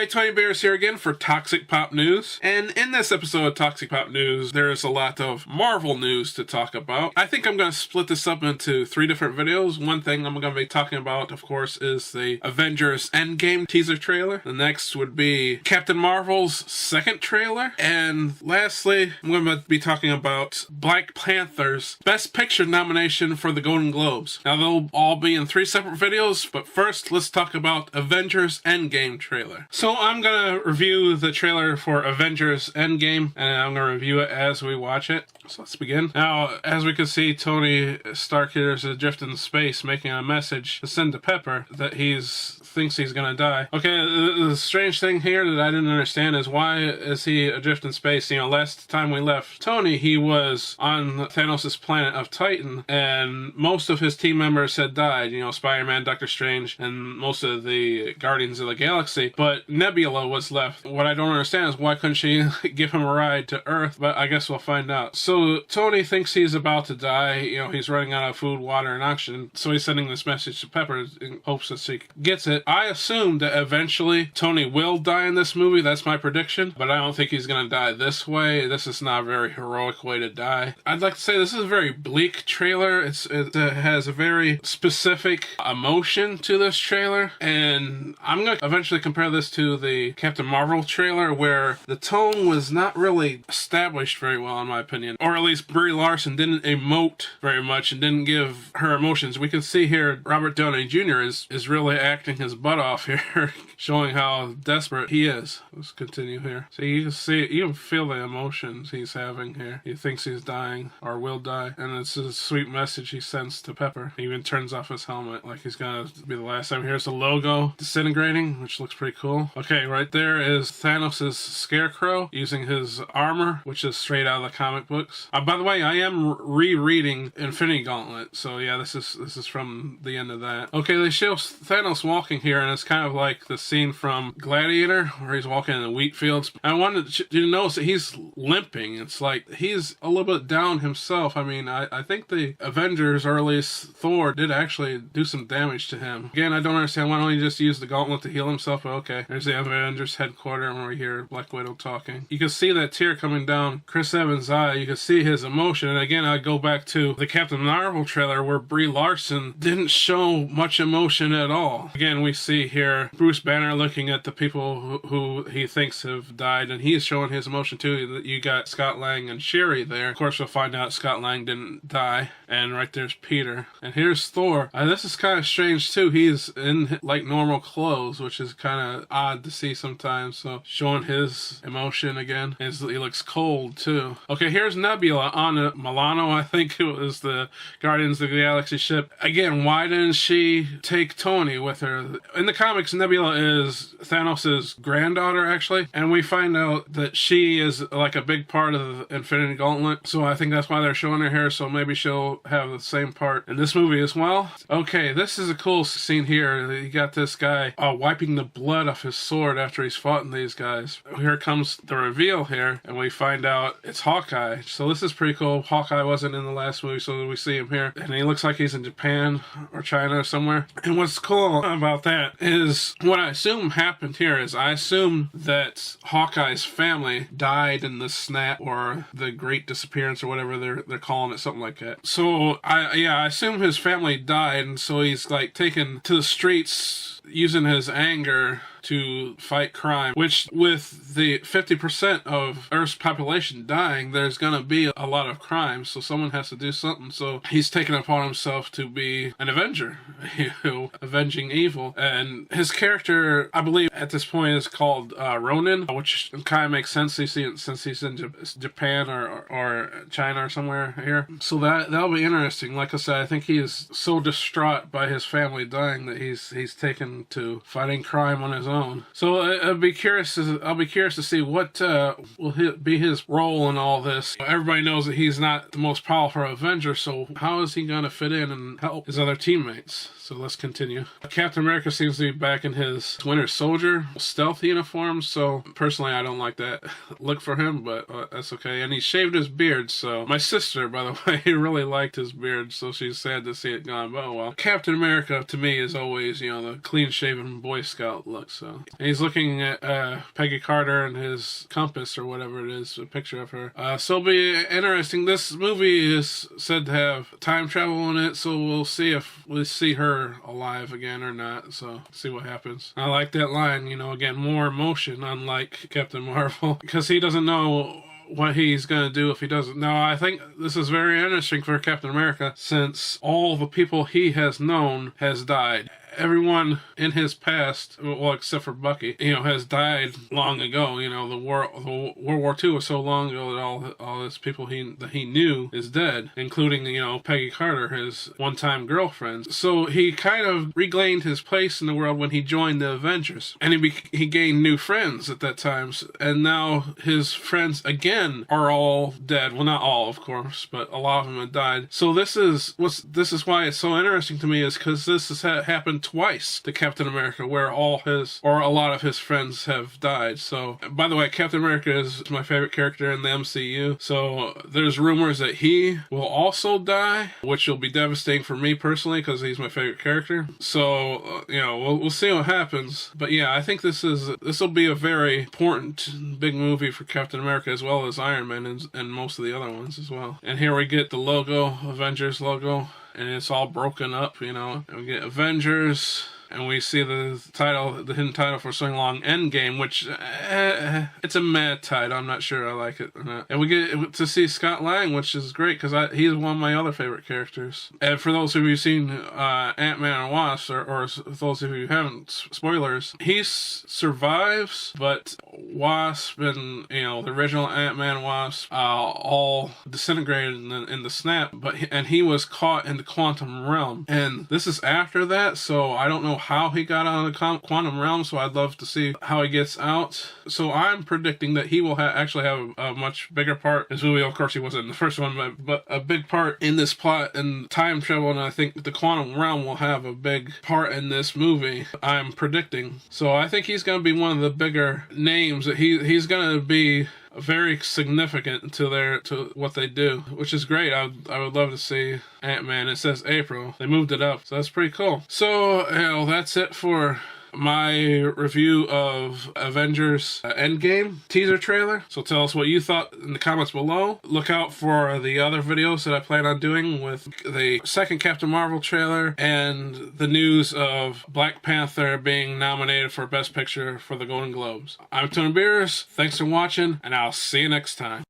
Tony Bears here again for Toxic Pop News. And in this episode of Toxic Pop News, there's a lot of Marvel news to talk about. I think I'm going to split this up into 3 different videos. One thing I'm going to be talking about, of course, is the Avengers Endgame teaser trailer. The next would be Captain Marvel's second trailer. And lastly, I'm going to be talking about Black Panther's Best Picture nomination for the Golden Globes. Now, they'll all be in 3 separate videos, but first, let's talk about Avengers Endgame trailer. So I'm going to review the trailer for Avengers Endgame, and I'm going to review it as we watch it. So let's begin. Now, as we can see, Tony Stark here is adrift in space, making a message to send to Pepper that thinks he's going to die. Okay, the strange thing here that I didn't understand is why is he adrift in space? You know, last time we left Tony, he was on Thanos' planet of Titan, and most of his team members had died. You know, Spider-Man, Doctor Strange, and most of the Guardians of the Galaxy. But Nebula was left. What I don't understand is why couldn't she give him a ride to Earth? But I guess we'll find out. So Tony thinks he's about to die. You know, he's running out of food, water, and oxygen. So he's sending this message to Pepper in hopes that she gets it. I assume that eventually Tony will die in this movie. That's my prediction. But I don't think he's going to die this way. This is not a very heroic way to die. I'd like to say this is a very bleak trailer. It has a very specific emotion to this trailer. And I'm going to eventually compare this to the Captain Marvel trailer, where the tone was not really established very well, in my opinion. Or at least Brie Larson didn't emote very much and didn't give her emotions. We can see here Robert Downey Jr. is really acting his butt off here, showing how desperate he is. Let's continue here. So you can see, you can feel the emotions he's having here. He thinks he's dying or will die, and it's a sweet message he sends to Pepper. He even turns off his helmet like he's gonna be the last time. Here's the logo disintegrating, which looks pretty cool. Okay, right there is Thanos' Scarecrow using his armor, which is straight out of the comic books. By the way, I am rereading Infinity Gauntlet, so yeah, this is from the end of that. Okay, they show Thanos walking here, and it's kind of like the scene from Gladiator, where he's walking in the wheat fields. I wanted you to notice that he's limping. It's like he's a little bit down himself. I mean, I think the Avengers, or at least Thor, did actually do some damage to him. Again, I don't understand why don't he just use the gauntlet to heal himself, but okay. There's the Avengers headquarters, and we hear Black Widow talking. You can see that tear coming down Chris Evans' eye. You can see his emotion. And again, I go back to the Captain Marvel trailer where Brie Larson didn't show much emotion at all. Again, we see here Bruce Banner looking at the people who he thinks have died, and he's showing his emotion too. You got Scott Lang and Shuri there. Of course, we'll find out Scott Lang didn't die. And right there's Peter. And here's Thor. This is kind of strange too. He's in like normal clothes, which is kind of odd to see sometimes. So showing his emotion again. He looks cold too. Okay, here's Nebula on Milano. I think it was the Guardians of the Galaxy ship. Again, why didn't she take Tony with her? In the comics, Nebula is Thanos' granddaughter, actually. And we find out that she is like a big part of the Infinity Gauntlet. So I think that's why they're showing her here. So maybe she'll have the same part in this movie as well. Okay, this is a cool scene here. You got this guy wiping the blood off his sword after he's fought in these guys. Here comes the reveal here, and we find out it's Hawkeye. So this is pretty cool. Hawkeye wasn't in the last movie, so we see him here. And he looks like he's in Japan or China or somewhere. And what's cool about that is what I assume happened here is I assume that Hawkeye's family died in the snap or the Great Disappearance or whatever they're calling it, something like that. So I assume his family died, and so he's like taken to the streets using his anger to fight crime, which with the 50% of Earth's population dying, there's gonna be a lot of crime, so someone has to do something. So he's taken upon himself to be an Avenger, avenging evil. And his character, I believe at this point, is called Ronin, which kind of makes sense since he's in Japan or China or somewhere here. So that'll be interesting. Like I said, I think he is so distraught by his family dying that he's taken to fighting crime on his own. So I'll be curious to see what will be his role in all this. Everybody knows that he's not the most powerful Avenger, so how is he going to fit in and help his other teammates? So let's continue. Captain America seems to be back in his Winter Soldier stealth uniform, so personally I don't like that look for him, but that's okay. And he shaved his beard, so my sister, by the way, really liked his beard, so she's sad to see it gone, but oh well. Captain America to me is always, you know, the clean-shaven Boy Scout look, So, and he's looking at Peggy Carter and his compass or whatever it is, a picture of her. So it'll be interesting. This movie is said to have time travel in it, so we'll see if we see her alive again or not. So see what happens. I like that line, you know, again, more emotion, unlike Captain Marvel, because he doesn't know what he's going to do if he doesn't. Now, I think this is very interesting for Captain America, since all the people he has known has died. Everyone in his past, well, except for Bucky, you know, has died long ago. You know, the World War II was so long ago that all his people that he knew is dead, including, you know, Peggy Carter, his one-time girlfriend. So he kind of regained his place in the world when he joined the Avengers, and he gained new friends at that time. And now his friends again are all dead. Well, not all, of course, but a lot of them have died. So this is why it's so interesting to me, is because this has happened twice to Captain America, where a lot of his friends have died. So, by the way, Captain America is my favorite character in the MCU. So there's rumors that he will also die, which will be devastating for me personally because he's my favorite character. So, you know, we'll see what happens. But yeah, I think this will be a very important big movie for Captain America, as well as Iron Man and most of the other ones as well. And here we get the logo, Avengers logo. And it's all broken up, you know. And we get Avengers, and we see the hidden title for so long, Endgame, which, it's a mad title. I'm not sure I like it or not. And we get to see Scott Lang, which is great, because he's one of my other favorite characters. And for those of you who've seen Ant-Man and Wasp, or those of you who haven't, spoilers, he survives, but Wasp and, you know, the original Ant-Man and Wasp all disintegrated in the snap, and he was caught in the quantum realm. And this is after that, so I don't know how he got out of the quantum realm, so I'd love to see how he gets out. So I'm predicting that he will actually have a much bigger part in this movie. Of course, he wasn't in the first one, but a big part in this plot and time travel, and I think the quantum realm will have a big part in this movie, I'm predicting. So I think he's going to be one of the bigger names. That he's going to be very significant to what they do, which is great. I would love to see Ant-Man. It says April. They moved it up, so that's pretty cool. So, you know, that's it for my review of Avengers Endgame teaser trailer. So tell us what you thought in the comments below. Look out for the other videos that I plan on doing with the second Captain Marvel trailer and the news of Black Panther being nominated for Best Picture for the Golden Globes. I'm Tony Beers. Thanks for watching, and I'll see you next time.